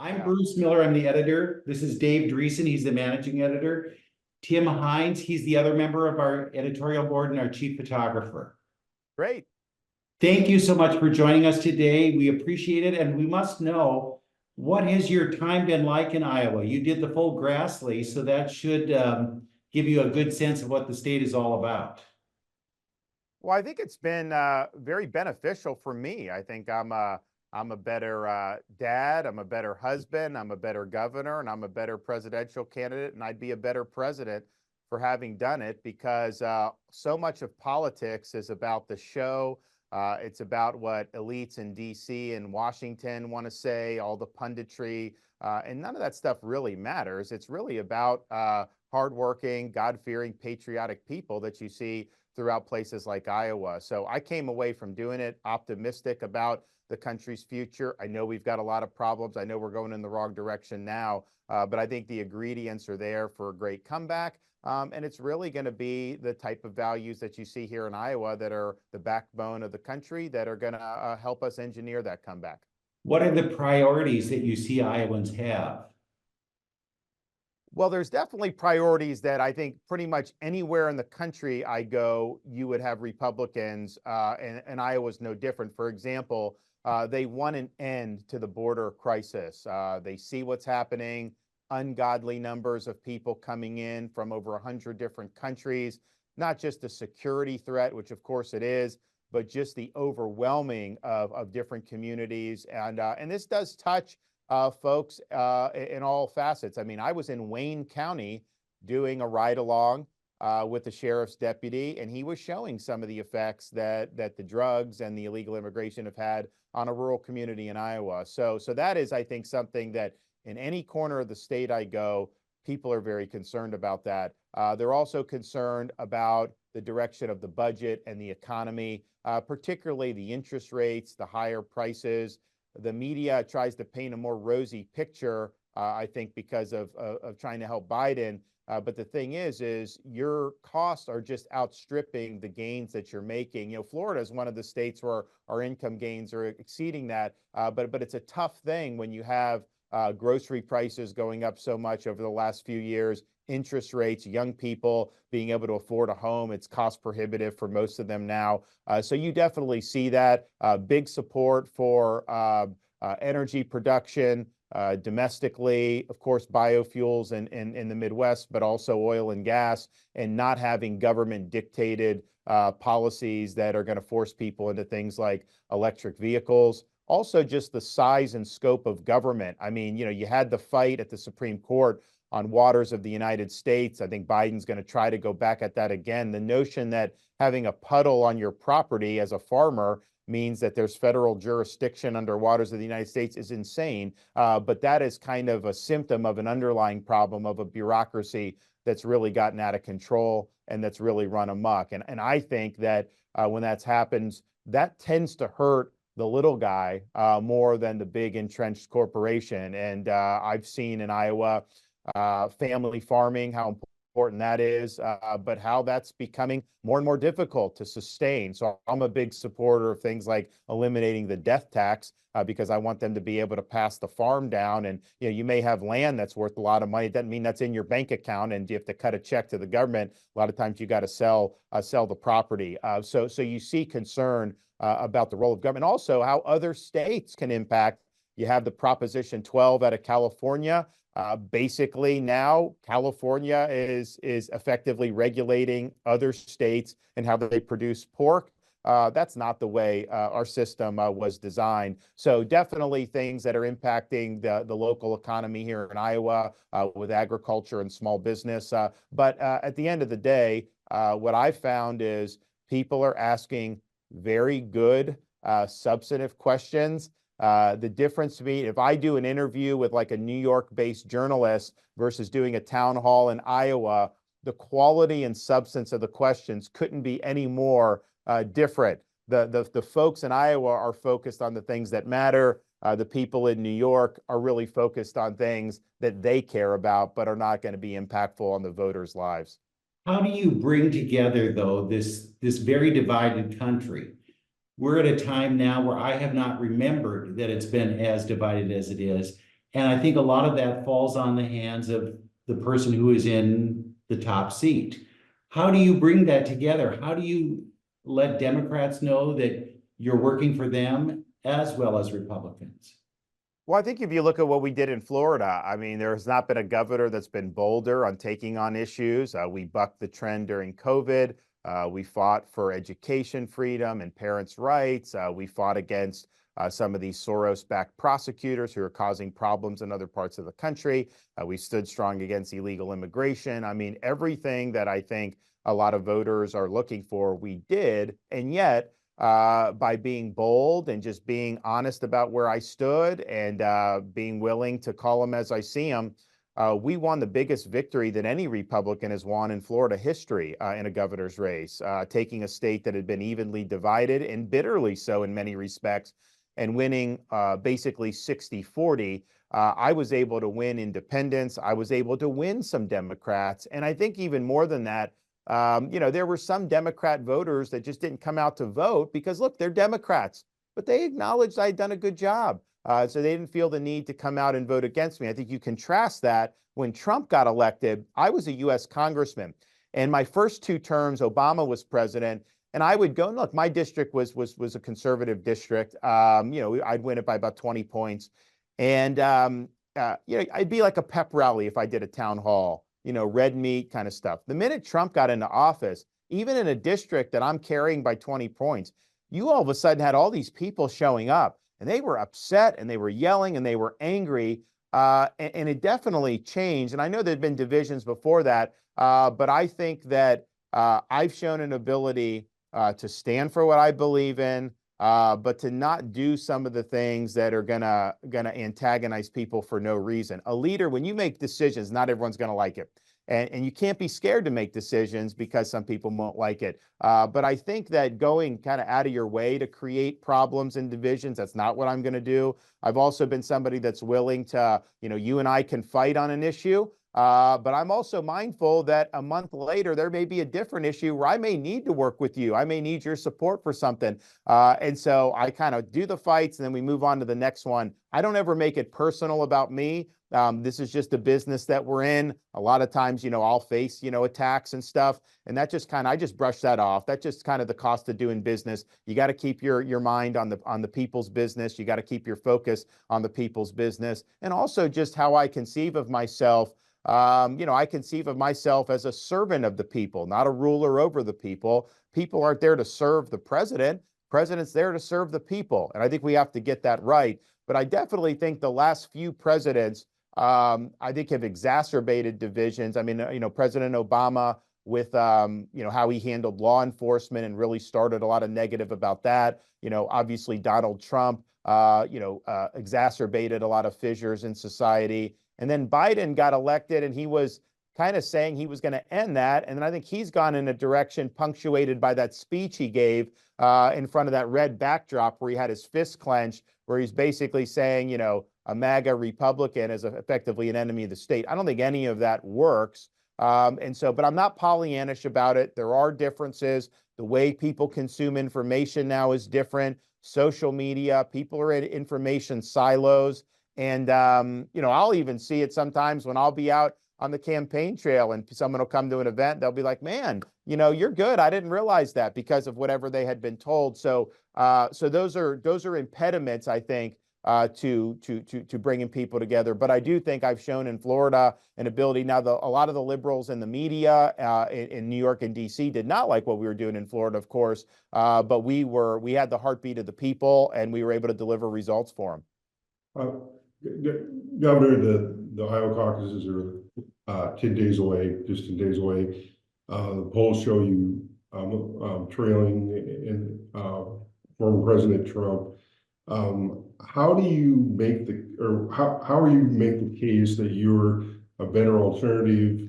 I'm Yeah, Bruce Miller. I'm the editor. This is Dave Dreesen. He's the managing editor. Tim Hines, he's the other member of our editorial board and our chief photographer. great. Thank you so much for joining us today. We appreciate it. And we must know, what has your time been like in Iowa? You did the full Grassley, so that should give you a good sense of what the state is all about. Well, I think it's been very beneficial for me. I think I'm a better dad. I'm a better husband. I'm a better governor, and I'm a better presidential candidate. And I'd be a better president for having done it because so much of politics is about the show. It's about what elites in D.C. and Washington want to say, all the punditry, and none of that stuff really matters. It's really about hardworking, God-fearing, patriotic people that you see throughout places like Iowa. So I came away from doing it optimistic about the country's future. I know we've got a lot of problems. I know we're going in the wrong direction now, but I think the ingredients are there for a great comeback. And it's really going to be the type of values that you see here in Iowa that are the backbone of the country that are going to help us engineer that comeback. What are the priorities that you see Iowans have? Well, there's definitely priorities that I think pretty much anywhere in the country I go, you would have Republicans, and Iowa's no different. For example, they want an end to the border crisis. They see what's happening, ungodly numbers of people coming in from over 100 different countries, not just a security threat, which of course it is, but just the overwhelming of different communities. And this does touch folks in all facets. I mean, I was in Wayne County doing a ride along with the sheriff's deputy, and he was showing some of the effects that the drugs and the illegal immigration have had on a rural community in Iowa. So that is, I think, something that in any corner of the state I go, people are very concerned about that. They're also concerned about the direction of the budget and the economy, particularly the interest rates, the higher prices. The media tries to paint a more rosy picture, I think, because of trying to help Biden. But the thing is your costs are just outstripping the gains that you're making. You know, Florida is one of the states where our income gains are exceeding that. But it's a tough thing when you have grocery prices going up so much over the last few years, interest rates, young people being able to afford a home. It's cost prohibitive for most of them now. So you definitely see that. Big support for energy production domestically, of course, biofuels in the Midwest, but also oil and gas, and not having government dictated policies that are going to force people into things like electric vehicles. Also, just the size and scope of government. I mean, you know, you had the fight at the Supreme Court on waters of the United States. I think Biden's going to try to go back at that again. The notion that having a puddle on your property as a farmer means that there's federal jurisdiction under waters of the United States is insane. But that is kind of a symptom of an underlying problem of a bureaucracy that's really gotten out of control and that's really run amok. And I think that when that happens, that tends to hurt the little guy more than the big entrenched corporation. And I've seen in Iowa family farming, how important that is, but how that's becoming more and more difficult to sustain. So I'm a big supporter of things like eliminating the death tax because I want them to be able to pass the farm down. And you may have land that's worth a lot of money. It doesn't mean that's in your bank account, and you have to cut a check to the government. A lot of times you got to sell the property. So you see concern about the role of government, also how other states can impact. You have the Proposition 12 out of California. Basically, now California is effectively regulating other states and how they produce pork. That's not the way our system was designed. So definitely things that are impacting the local economy here in Iowa with agriculture and small business. But at the end of the day, what I found is people are asking very good substantive questions. The difference to me, if I do an interview with like a New York-based journalist versus doing a town hall in Iowa, the quality and substance of the questions couldn't be any more different. The folks in Iowa are focused on the things that matter. The people in New York are really focused on things that they care about, but are not going to be impactful on the voters' lives. How do you bring together, though, this very divided country? We're at a time now where I have not remembered that it's been as divided as it is. And I think a lot of that falls on the hands of the person who is in the top seat. How do you bring that together? How do you let Democrats know that you're working for them as well as Republicans? Well, I think if you look at what we did in Florida, I mean, there has not been a governor that's been bolder on taking on issues. We bucked the trend during COVID. We fought for education freedom and parents' rights. We fought against some of these Soros-backed prosecutors who are causing problems in other parts of the country. We stood strong against illegal immigration. I mean, everything that I think a lot of voters are looking for, we did. And yet, by being bold and just being honest about where I stood and being willing to call them as I see them, we won the biggest victory that any Republican has won in Florida history in a governor's race, taking a state that had been evenly divided and bitterly so in many respects, and winning basically 60-40. I was able to win independents. I was able to win some Democrats. And I think even more than that, there were some Democrat voters that just didn't come out to vote because, look, they're Democrats, but they acknowledged I'd done a good job. So they didn't feel the need to come out and vote against me. I think you contrast that when Trump got elected. I was a U.S. congressman, and my first 2 terms, Obama was president, and I would go, and look, my district was a conservative district. I'd win it by about 20 points. And, I'd be like a pep rally if I did a town hall. Red meat kind of stuff. The minute Trump got into office, even in a district that I'm carrying by 20 points, you all of a sudden had all these people showing up and they were upset and they were yelling and they were angry. And it definitely changed. And I know there'd been divisions before that, but I think that I've shown an ability to stand for what I believe in, but to not do some of the things that are gonna antagonize people for no reason. A leader, when you make decisions, not everyone's gonna like it. And you can't be scared to make decisions because some people won't like it. But I think that going kind of out of your way to create problems and divisions, that's not what I'm going to do. I've also been somebody that's willing to, you and I can fight on an issue. But I'm also mindful that a month later, there may be a different issue where I may need to work with you. I may need your support for something. And so I kind of do the fights and then we move on to the next one. I don't ever make it personal about me. This is just a business that we're in. A lot of times, I'll face, attacks and stuff. And that just I just brush that off. That's just kind of the cost of doing business. You got to keep your mind on the people's business. You got to keep your focus on the people's business. And also just how I conceive of myself. I conceive of myself as a servant of the people, not a ruler over the people. People aren't there to serve the president. President's there to serve the people. And I think we have to get that right. But I definitely think the last few presidents, I think, have exacerbated divisions. I mean, President Obama with, how he handled law enforcement and really started a lot of negative about that. Obviously Donald Trump, exacerbated a lot of fissures in society. And then Biden got elected and he was kind of saying he was going to end that. And then I think he's gone in a direction punctuated by that speech he gave in front of that red backdrop where he had his fist clenched, where he's basically saying, a MAGA Republican is effectively an enemy of the state. I don't think any of that works. But I'm not Pollyannish about it. There are differences. The way people consume information now is different. Social media, people are in information silos. And, I'll even see it sometimes when I'll be out on the campaign trail and someone will come to an event. They'll be like, man, you're good. I didn't realize that because of whatever they had been told. So those are impediments, I think, to bringing people together. But I do think I've shown in Florida an ability. Now, a lot of the liberals in the media in New York and DC did not like what we were doing in Florida, of course. But we had the heartbeat of the people and we were able to deliver results for them. Governor, the Iowa caucuses are 10 days away, just 10 days away. The polls show you trailing in former President Trump. How do you make how are you make the case that you're a better alternative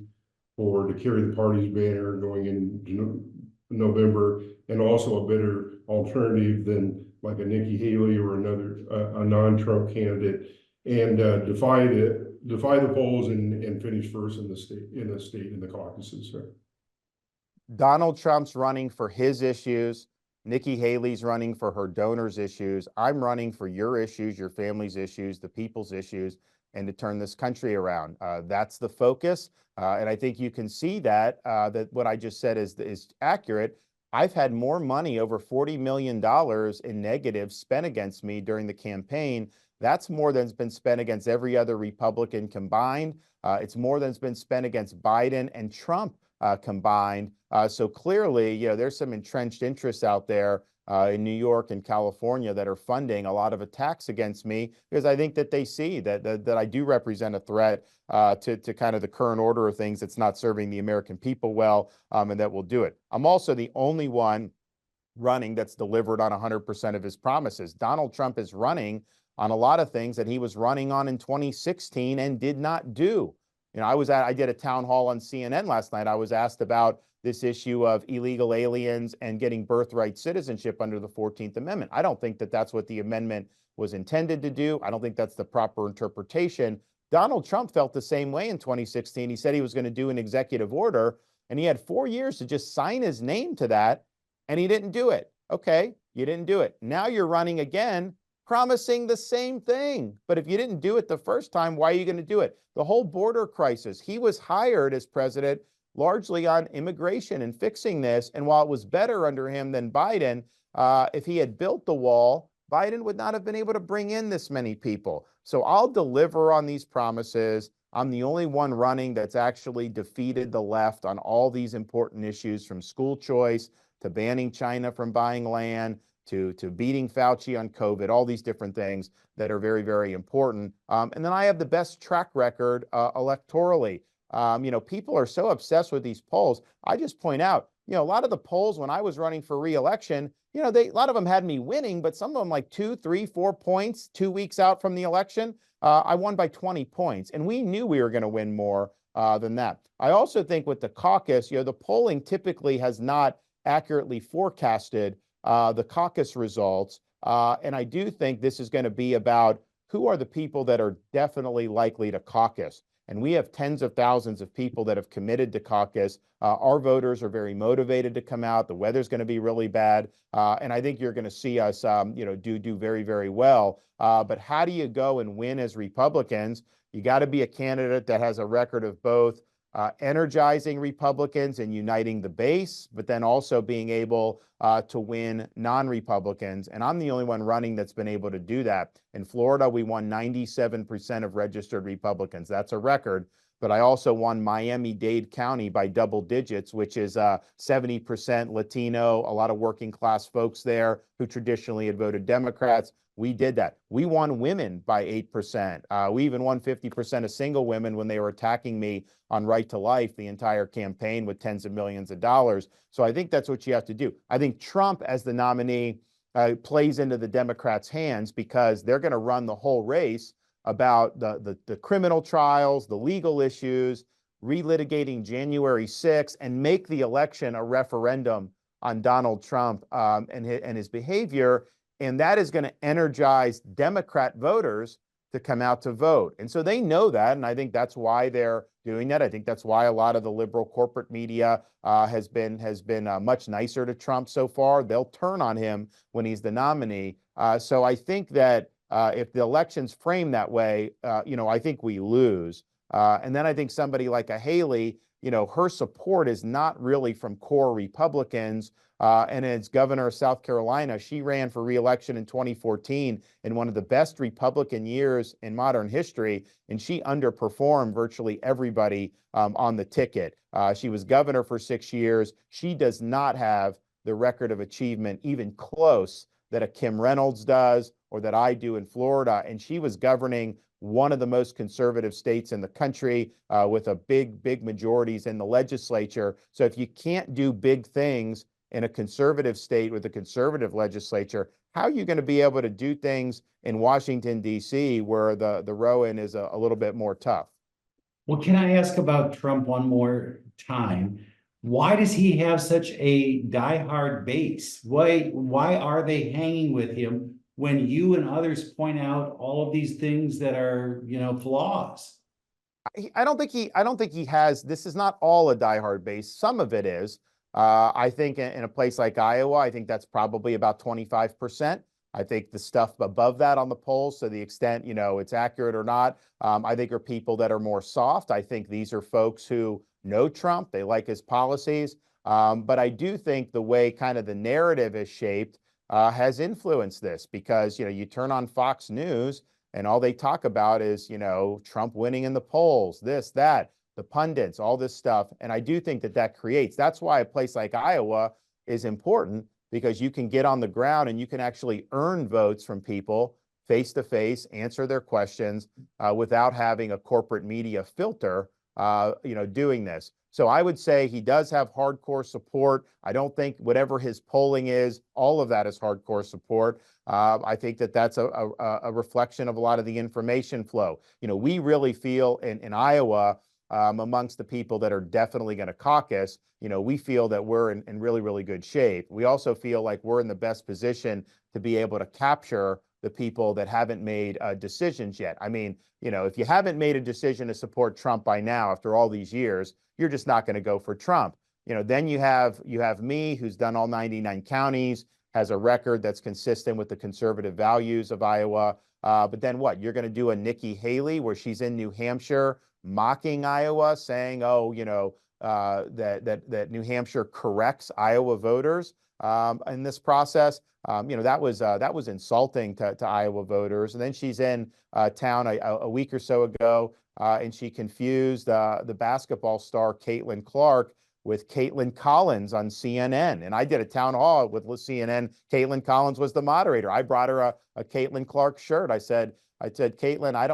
to carry the party's banner going into November, and also a better alternative than like a Nikki Haley or another a non-Trump candidate, and defy the polls and finish first in the state in the caucuses? Donald Trump's running for his issues. Nikki Haley's running for her donors' issues. I'm running for your issues, your family's issues, the people's issues. and to turn this country around. That's the focus. And I think you can see that, that what I just said is accurate. I've had more money, over $40 million in negatives spent against me during the campaign. That's more than's been spent against every other Republican combined. It's more than's been spent against Biden and Trump combined. So clearly, there's some entrenched interests out there in New York and California that are funding a lot of attacks against me, because I think that they see that I do represent a threat to kind of the current order of things that's not serving the American people well, and that will do it. I'm also the only one running that's delivered on 100% of his promises. Donald Trump is running on a lot of things that he was running on in 2016 and did not do. I did a town hall on CNN last night. I was asked about this issue of illegal aliens and getting birthright citizenship under the 14th Amendment. I don't think that that's what the amendment was intended to do. I don't think that's the proper interpretation. Donald Trump felt the same way in 2016. He said he was going to do an executive order, and he had 4 years to just sign his name to that, and he didn't do it. Okay, you didn't do it. Now you're running again, promising the same thing. But if you didn't do it the first time, why are you going to do it? The whole border crisis, he was hired as president largely on immigration and fixing this. And while it was better under him than Biden, if he had built the wall, Biden would not have been able to bring in this many people. So I'll deliver on these promises. I'm the only one running that's actually defeated the left on all these important issues, from school choice to banning China from buying land, to beating Fauci on COVID, all these different things that are very, very important. And then I have the best track record electorally. People are so obsessed with these polls. I just point out, a lot of the polls when I was running for re-election, a lot of them had me winning, but some of them like 2, 3, 4 points 2 weeks out from the election. I won by 20 points, and we knew we were going to win more than that. I also think with the caucus, the polling typically has not accurately forecasted the caucus results. And I do think this is going to be about who are the people that are definitely likely to caucus. And we have tens of thousands of people that have committed to caucus. Our voters are very motivated to come out. The weather's going to be really bad. And I think you're going to see us, do very, very well. But how do you go and win as Republicans? You got to be a candidate that has a record of both energizing Republicans and uniting the base, but then also being able to win non-Republicans. And I'm the only one running that's been able to do that. In Florida, we won 97% of registered Republicans. That's a record. But I also won Miami-Dade County by double digits, which is 70% Latino, a lot of working class folks there who traditionally had voted Democrats. We did that. We won women by 8%. We even won 50% of single women when they were attacking me on Right to Life the entire campaign with tens of millions of dollars. So I think that's what you have to do. I think Trump as the nominee plays into the Democrats' hands, because they're going to run the whole race about the criminal trials, the legal issues, relitigating January 6th, and make the election a referendum on Donald Trump and his behavior. And that is going to energize Democrat voters to come out to vote. And so they know that, and I think that's why they're doing that. I think that's why a lot of the liberal corporate media has been much nicer to Trump so far. They'll turn on him when he's the nominee. So I think that if the election's framed that way, I think we lose. And then I think somebody like a Haley, her support is not really from core Republicans. And as governor of South Carolina, she ran for re-election in 2014 in one of the best Republican years in modern history, and she underperformed virtually everybody on the ticket. She was governor for 6 years. She does not have the record of achievement even close that a Kim Reynolds does or that I do in Florida, and she was governing one of the most conservative states in the country with a big majorities in the legislature. So if you can't do big things in a conservative state with a conservative legislature, how are you going to be able to do things in Washington, D.C., where the Rowan is a little bit more tough? Well, can I ask about Trump one more time? Why does he have such a diehard base? Why are they hanging with him when you and others point out all of these things that are, flaws? I don't think he has. This is not all a diehard base. Some of it is. I think in a place like Iowa, I think that's probably about 25%. I think the stuff above that on the polls, to the extent, it's accurate or not, I think are people that are more soft. I think these are folks who know Trump. They like his policies. But I do think the way kind of the narrative is shaped has influenced this, because, you turn on Fox News and all they talk about is, Trump winning in the polls, this, that, the pundits, all this stuff. And I do think that that's why a place like Iowa is important, because you can get on the ground and you can actually earn votes from people face to face, answer their questions without having a corporate media filter, doing this. So I would say he does have hardcore support. I don't think whatever his polling is, all of that is hardcore support. I think that that's a reflection of a lot of the information flow. We really feel in Iowa, amongst the people that are definitely going to caucus, we feel that we're in really, really good shape. We also feel like we're in the best position to be able to capture the people that haven't made decisions yet. I mean, if you haven't made a decision to support Trump by now, after all these years, you're just not going to go for Trump. Then you have me, who's done all 99 counties, has a record that's consistent with the conservative values of Iowa. But then what? You're going to do a Nikki Haley where she's in New Hampshire mocking Iowa, saying, "Oh, that New Hampshire corrects Iowa voters in this process." That was insulting to Iowa voters. And then she's in town a week or so ago, and she confused the basketball star Caitlin Clark with Caitlin Collins on CNN. And I did a town hall with CNN. Caitlin Collins was the moderator. I brought her a Caitlin Clark shirt. I said, Caitlin, I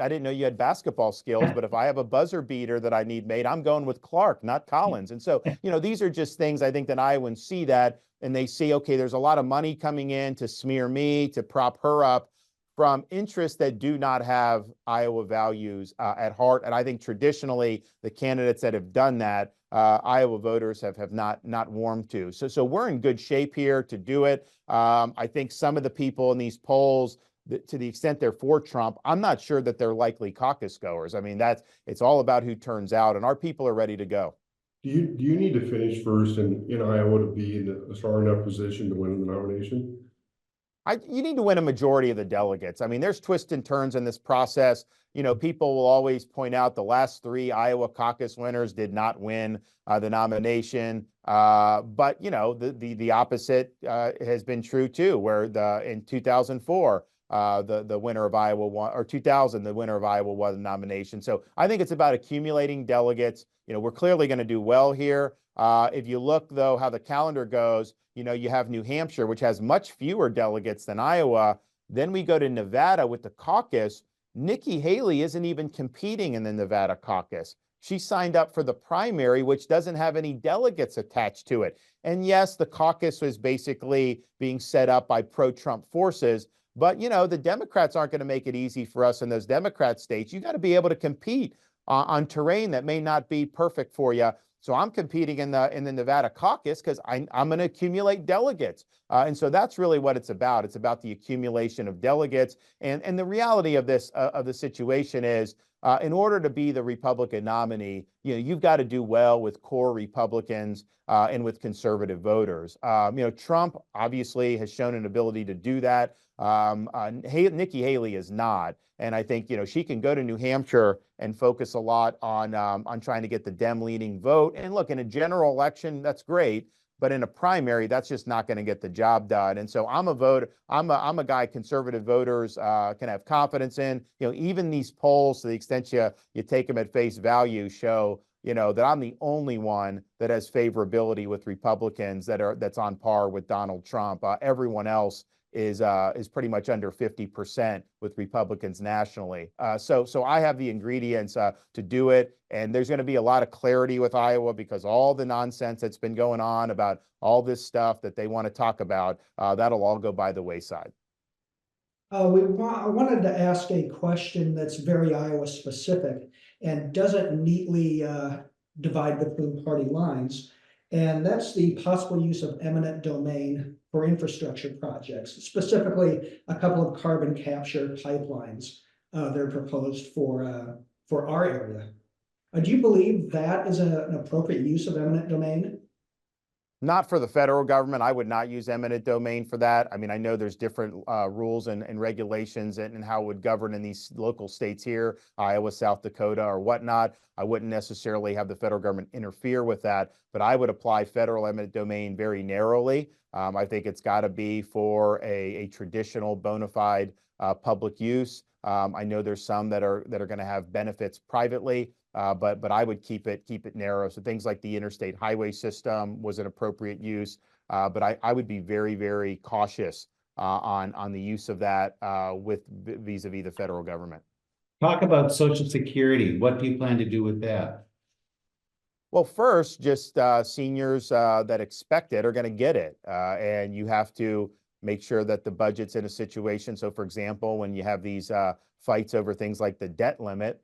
didn't know you had basketball skills, but if I have a buzzer beater that I need made, I'm going with Clark, not Collins. And so, these are just things I think that Iowans see that, and they see, okay, there's a lot of money coming in to smear me, to prop her up, from interests that do not have Iowa values at heart. And I think traditionally the candidates that have done that, Iowa voters have not warmed to. So we're in good shape here to do it. I think some of the people in these polls, to the extent they're for Trump, I'm not sure that they're likely caucus goers. I mean, it's all about who turns out, and our people are ready to go. Do you need to finish first in Iowa to be in a strong enough position to win the nomination? You need to win a majority of the delegates. I mean, there's twists and turns in this process. People will always point out the last 3 Iowa caucus winners did not win the nomination. But the opposite has been true too, where in 2004, the winner of Iowa won, or 2000, the winner of Iowa won the nomination. So I think it's about accumulating delegates. We're clearly going to do well here. If you look, though, how the calendar goes, you have New Hampshire, which has much fewer delegates than Iowa. Then we go to Nevada with the caucus. Nikki Haley isn't even competing in the Nevada caucus. She signed up for the primary, which doesn't have any delegates attached to it. And yes, the caucus was basically being set up by pro-Trump forces. But, the Democrats aren't going to make it easy for us in those Democrat states. You got to be able to compete on terrain that may not be perfect for you. So I'm competing in the Nevada caucus because I'm going to accumulate delegates. And so that's really what it's about. It's about the accumulation of delegates. And the reality of this, of the situation is, in order to be the Republican nominee, you've got to do well with core Republicans and with conservative voters. Trump obviously has shown an ability to do that. Nikki Haley is not. And I think, she can go to New Hampshire and focus a lot on trying to get the Dem leaning vote. And look, in a general election, that's great. But in a primary, that's just not going to get the job done. And so I'm a guy conservative voters can have confidence in. Even these polls, to the extent you take them at face value, show that I'm the only one that has favorability with Republicans that's on par with Donald Trump. Everyone else is pretty much under 50% with Republicans nationally. So I have the ingredients to do it. And there's going to be a lot of clarity with Iowa, because all the nonsense that's been going on about all this stuff that they want to talk about, that'll all go by the wayside. I wanted to ask a question that's very Iowa specific and doesn't neatly divide between party lines. And that's the possible use of eminent domain for infrastructure projects, specifically a couple of carbon capture pipelines that are proposed for our area. Do you believe that is an appropriate use of eminent domain? Not for the federal government. I would not use eminent domain for that. I mean, I know there's different rules and regulations and how it would govern in these local states here, Iowa, South Dakota, or whatnot. I wouldn't necessarily have the federal government interfere with that, but I would apply federal eminent domain very narrowly. I think it's got to be for a traditional bona fide public use. I know there's some that are going to have benefits privately. But I would keep it narrow. So things like the interstate highway system was an appropriate use. But I would be very, very cautious on the use of that with vis-a-vis the federal government. Talk about Social Security. What do you plan to do with that? Well, first, just seniors that expect it are going to get it. And you have to make sure that the budget's in a situation. So, for example, when you have these fights over things like the debt limit,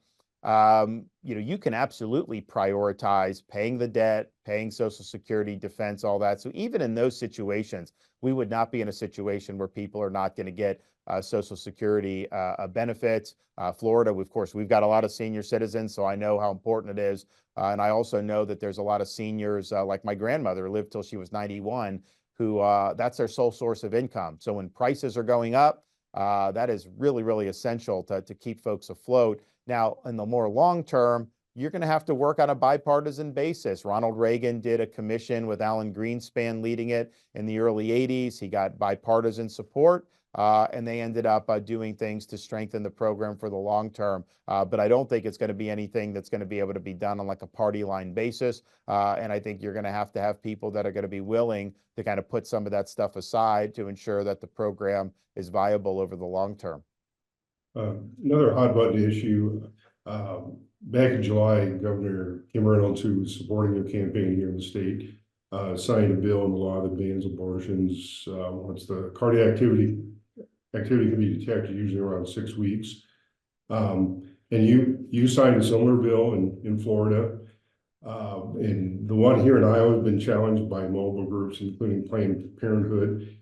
you can absolutely prioritize paying the debt, paying Social Security, defense, all that. So even in those situations, we would not be in a situation where people are not going to get Social Security benefits. Florida, of course, we've got a lot of senior citizens, so I know how important it is. And I also know that there's a lot of seniors, like my grandmother lived till she was 91, who that's their sole source of income. So when prices are going up, that is really, really essential to keep folks afloat. Now, in the more long term, you're going to have to work on a bipartisan basis. Ronald Reagan did a commission with Alan Greenspan leading it in the early 80s. He got bipartisan support, and they ended up doing things to strengthen the program for the long term. But I don't think it's going to be anything that's going to be able to be done on like a party line basis. And I think you're going to have people that are going to be willing to kind of put some of that stuff aside to ensure that the program is viable over the long term. Another hot button issue, back in July, Governor Kim Reynolds, who was supporting your campaign here in the state, signed a bill in the law that bans abortions once the cardiac activity can be detected, usually around 6 weeks. And you signed a similar bill in Florida. And the one here in Iowa has been challenged by mobile groups, including Planned Parenthood.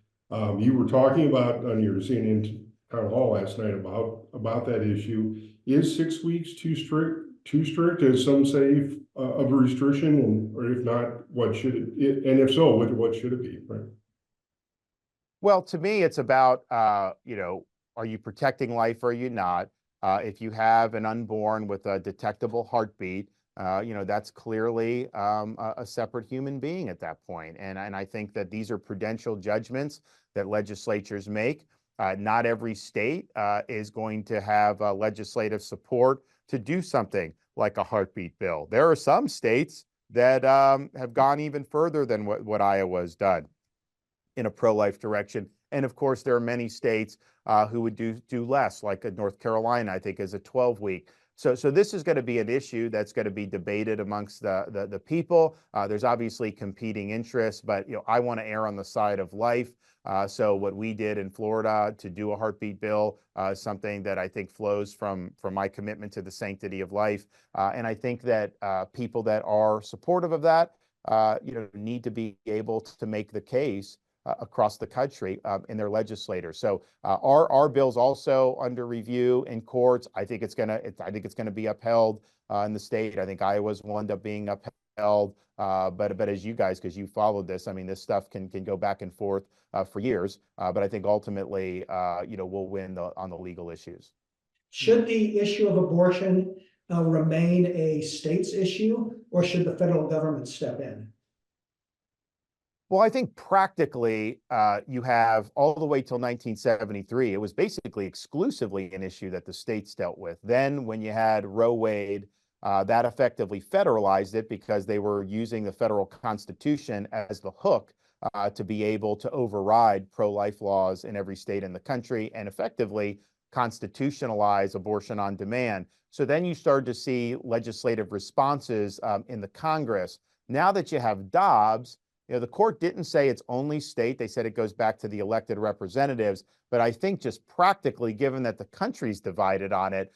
You were talking about on your CNN town hall last night about that issue. Is 6 weeks too strict, as some say, of a restriction, or if not, what should it, and if so, what should it be, right? Well, to me, it's about, are you protecting life or are you not? If you have an unborn with a detectable heartbeat, that's clearly a separate human being at that point. And I think that these are prudential judgments that legislatures make. Not every state is going to have legislative support to do something like a heartbeat bill. There are some states that have gone even further than what Iowa's done in a pro-life direction. And of course, there are many states who would do less, like North Carolina, I think, is a 12-week. So this is going to be an issue that's going to be debated amongst the people. There's obviously competing interests, but I want to err on the side of life. So what we did in Florida to do a heartbeat bill is something that I think flows from my commitment to the sanctity of life. And I think that people that are supportive of that, need to be able to make the case across the country in their legislators. So our bill's also under review in courts. I think it's gonna be upheld in the state. I think Iowa's will end up being upheld. But as you guys, because you followed this, I mean, this stuff can go back and forth for years. But I think ultimately, we'll win on the legal issues. Should the issue of abortion remain a state's issue, or should the federal government step in? Well, I think practically, you have all the way till 1973, it was basically exclusively an issue that the states dealt with. Then when you had Roe Wade, that effectively federalized it because they were using the federal constitution as the hook to be able to override pro-life laws in every state in the country and effectively constitutionalize abortion on demand. So then you started to see legislative responses in the Congress. Now that you have Dobbs, the court didn't say it's only state. They said it goes back to the elected representatives. But I think just practically, given that the country's divided on it,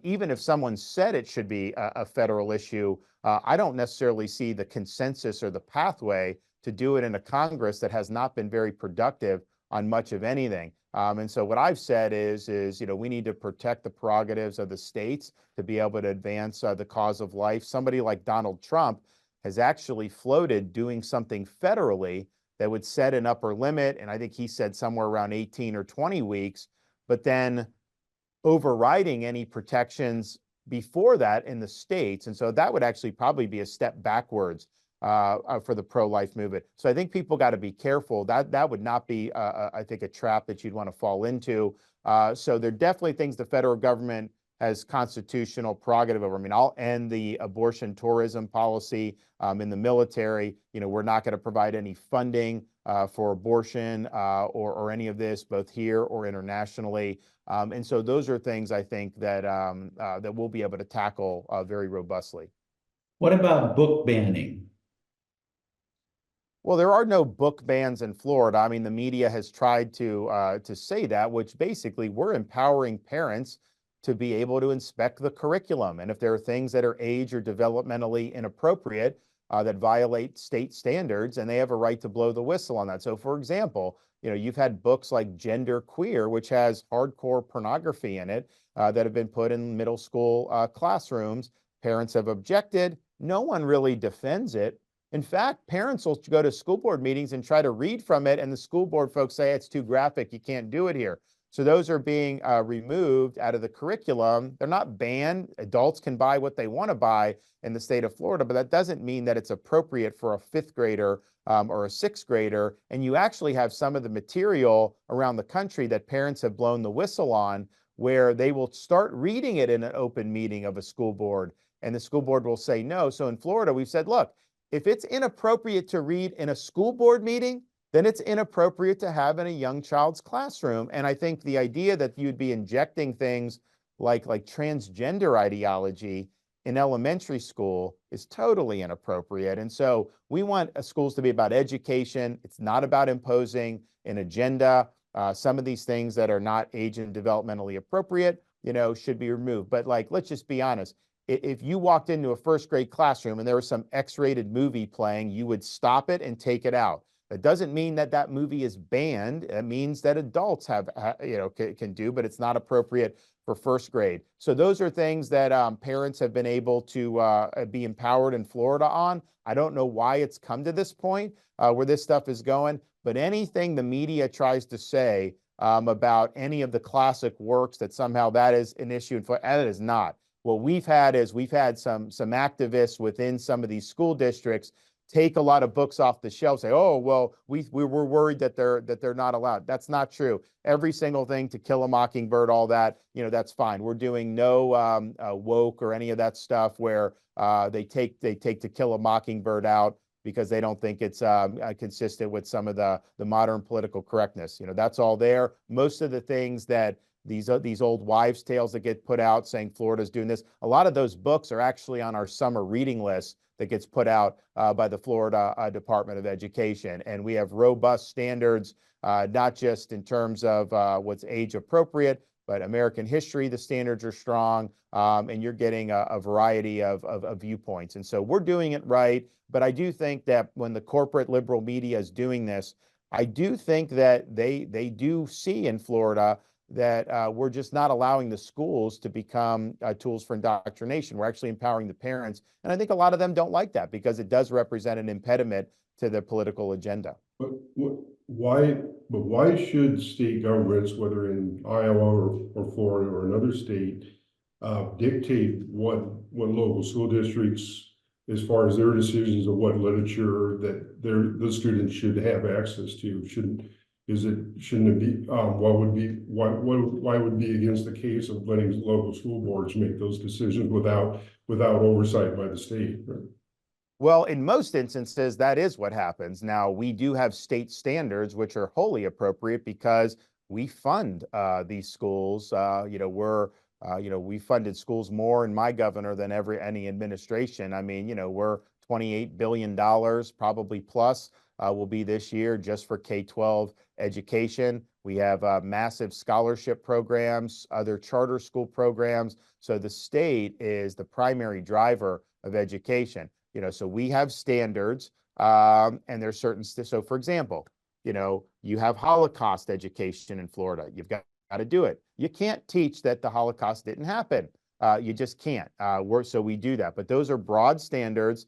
even if someone said it should be a federal issue, I don't necessarily see the consensus or the pathway to do it in a Congress that has not been very productive on much of anything. And so what I've said is we need to protect the prerogatives of the states to be able to advance the cause of life. Somebody like Donald Trump, has actually floated doing something federally that would set an upper limit. And I think he said somewhere around 18 or 20 weeks, but then overriding any protections before that in the states. And so that would actually probably be a step backwards for the pro-life movement. So I think people got to be careful. That would not be, I think, a trap that you'd want to fall into. So there are definitely things the federal government has constitutional prerogative over. I mean, I'll end the abortion tourism policy in the military. You know, we're not going to provide any funding for abortion or any of this, both here or internationally. And so those are things I think that that we'll be able to tackle very robustly. What about book banning? Well, there are no book bans in Florida. I mean, the media has tried to say that, which basically we're empowering parents to be able to inspect the curriculum. And if there are things that are age or developmentally inappropriate that violate state standards, and they have a right to blow the whistle on that. So, for example, you know, you've had books like Gender Queer, which has hardcore pornography in it that have been put in middle school classrooms. Parents have objected. No one really defends it. In fact, parents will go to school board meetings and try to read from it, and the school board folks say it's too graphic, you can't do it here. So those are being removed out of the curriculum. They're not banned. Adults can buy what they want to buy in the state of Florida, but that doesn't mean that it's appropriate for a fifth grader or a sixth grader. And you actually have some of the material around the country that parents have blown the whistle on, where they will start reading it in an open meeting of a school board, and the school board will say no. So in Florida, we've said, look, if it's inappropriate to read in a school board meeting, then it's inappropriate to have in a young child's classroom. And I think the idea that you'd be injecting things like transgender ideology in elementary school is totally inappropriate. And so we want schools to be about education. It's not about imposing an agenda. Some of these things that are not age and developmentally appropriate, you know, should be removed. But like, let's just be honest. If you walked into a first grade classroom and there was some X-rated movie playing, you would stop it and take it out. That doesn't mean that that movie is banned. It means that adults have, you know, can do, but it's not appropriate for first grade. So those are things that parents have been able to be empowered in Florida on. I don't know why it's come to this point where this stuff is going, but anything the media tries to say about any of the classic works that somehow that is an issue, and that is not. What we've had is we've had some activists within some of these school districts take a lot of books off the shelf, say, oh, well, we were worried that they're not allowed. That's not true. Every single thing, To Kill a Mockingbird, all that, you know, that's fine. We're doing no woke or any of that stuff where they take To Kill a Mockingbird out because they don't think it's consistent with some of the modern political correctness. You know, that's all there. Most of the things that these old wives' tales that get put out saying Florida's doing this, a lot of those books are actually on our summer reading list that gets put out by the Florida Department of Education. And we have robust standards, not just in terms of what's age appropriate, but American history, the standards are strong, and you're getting a variety of viewpoints. And so we're doing it right. But I do think that when the corporate liberal media is doing this, I do think that they do see in Florida that we're just not allowing the schools to become tools for indoctrination. We're actually empowering the parents. And I think a lot of them don't like that because it does represent an impediment to their political agenda. But why should state governments, whether in Iowa or Florida or another state, dictate what local school districts, as far as their decisions of what literature that the students should have access to? Shouldn't it be, why would be against the case of letting local school boards make those decisions without oversight by the state? Right? Well, in most instances, that is what happens. Now, we do have state standards, which are wholly appropriate because we fund these schools. You know, we funded schools more in my governor than any administration. I mean, you know, we're $28 billion, probably plus, will be this year just for K-12 education. We have massive scholarship programs, other charter school programs. So the state is the primary driver of education. You know, so we have standards, and there's certain, so for example, you know, you have Holocaust education in Florida. You've got to do it. You can't teach that the Holocaust didn't happen. You just can't. So we do that. But those are broad standards.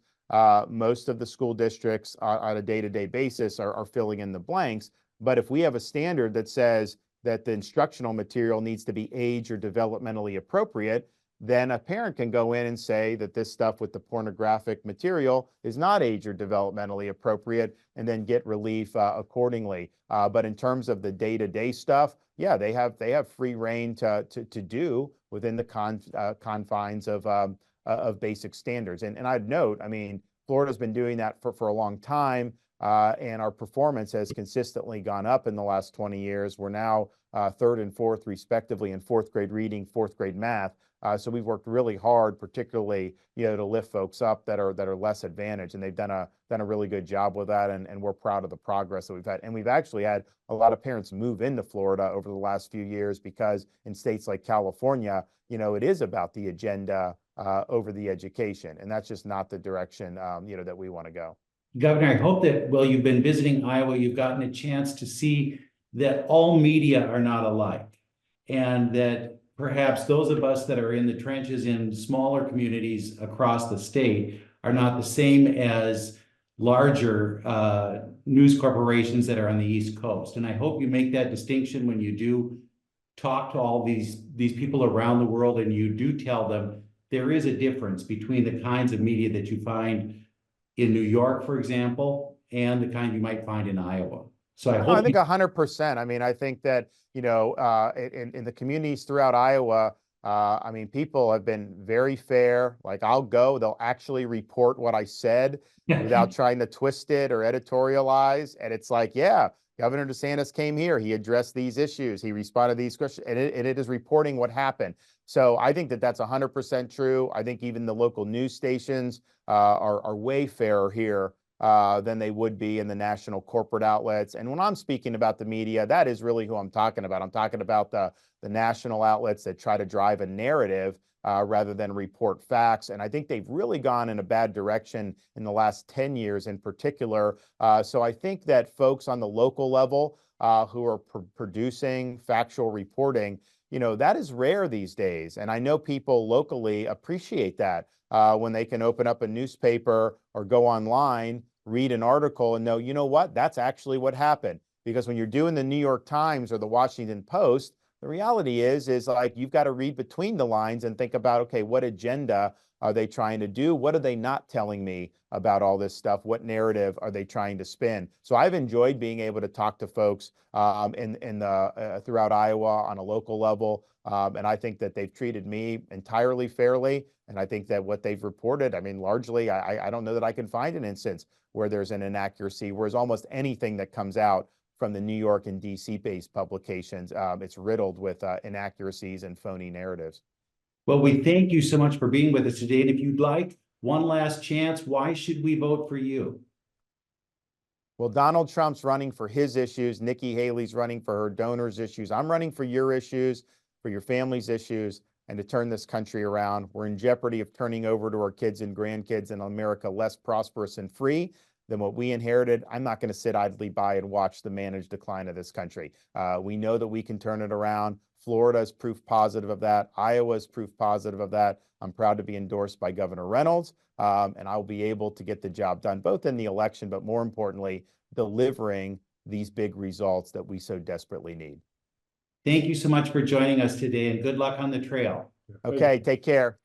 Most of the school districts on a day-to-day basis are filling in the blanks. But if we have a standard that says that the instructional material needs to be age or developmentally appropriate, then a parent can go in and say that this stuff with the pornographic material is not age or developmentally appropriate, and then get relief accordingly. But in terms of the day-to-day stuff, yeah, they have free reign to do within the confines of basic standards. And I'd note, I mean, Florida's been doing that for a long time, and our performance has consistently gone up in the last 20 years. We're now third and fourth, respectively, in fourth grade reading, fourth grade math. So we've worked really hard, particularly, to lift folks up that are less advantaged, and they've done a really good job with that, and we're proud of the progress that we've had. And we've actually had a lot of parents move into Florida over the last few years, because in states like California, it is about the agenda over the education, and that's just not the direction that we want to go. Governor, I hope that while you've been visiting Iowa, you've gotten a chance to see that all media are not alike, and that perhaps those of us that are in the trenches in smaller communities across the state are not the same as larger news corporations that are on the East Coast. And I hope you make that distinction when you do talk to all these people around the world, and you do tell them there is a difference between the kinds of media that you find in New York, for example, and the kind you might find in Iowa. So I think 100%. I mean, I think that, in the communities throughout Iowa, I mean, people have been very fair. Like, they'll actually report what I said without trying to twist it or editorialize. And it's like, yeah, Governor DeSantis came here, he addressed these issues, he responded to these questions, and it is reporting what happened. So I think that that's 100% true. I think even the local news stations are way fairer here than they would be in the national corporate outlets. And when I'm speaking about the media, that is really who I'm talking about. I'm talking about the national outlets that try to drive a narrative rather than report facts. And I think they've really gone in a bad direction in the last 10 years in particular. So I think that folks on the local level who are producing factual reporting, that is rare these days. And I know people locally appreciate that when they can open up a newspaper or go online, read an article, and know, you know what, that's actually what happened. Because when you're doing the New York Times or the Washington Post, the reality is like, you've got to read between the lines and think about, okay, what agenda are they trying to do? What are they not telling me about all this stuff? What narrative are they trying to spin? So I've enjoyed being able to talk to folks throughout Iowa on a local level. And I think that they've treated me entirely fairly. And I think that what they've reported, I mean, largely, I don't know that I can find an instance where there's an inaccuracy, whereas almost anything that comes out from the New York and DC based publications, it's riddled with inaccuracies and phony narratives. Well, we thank you so much for being with us today. And if you'd like one last chance, why should we vote for you? Well, Donald Trump's running for his issues. Nikki Haley's running for her donors' issues. I'm running for your issues, for your family's issues, and to turn this country around. We're in jeopardy of turning over to our kids and grandkids in America less prosperous and free than what we inherited. I'm not going to sit idly by and watch the managed decline of this country. We know that we can turn it around. Florida is proof positive of that. Iowa is proof positive of that. I'm proud to be endorsed by Governor Reynolds, and I'll be able to get the job done, both in the election, but more importantly, delivering these big results that we so desperately need. Thank you so much for joining us today, and good luck on the trail. Okay, take care.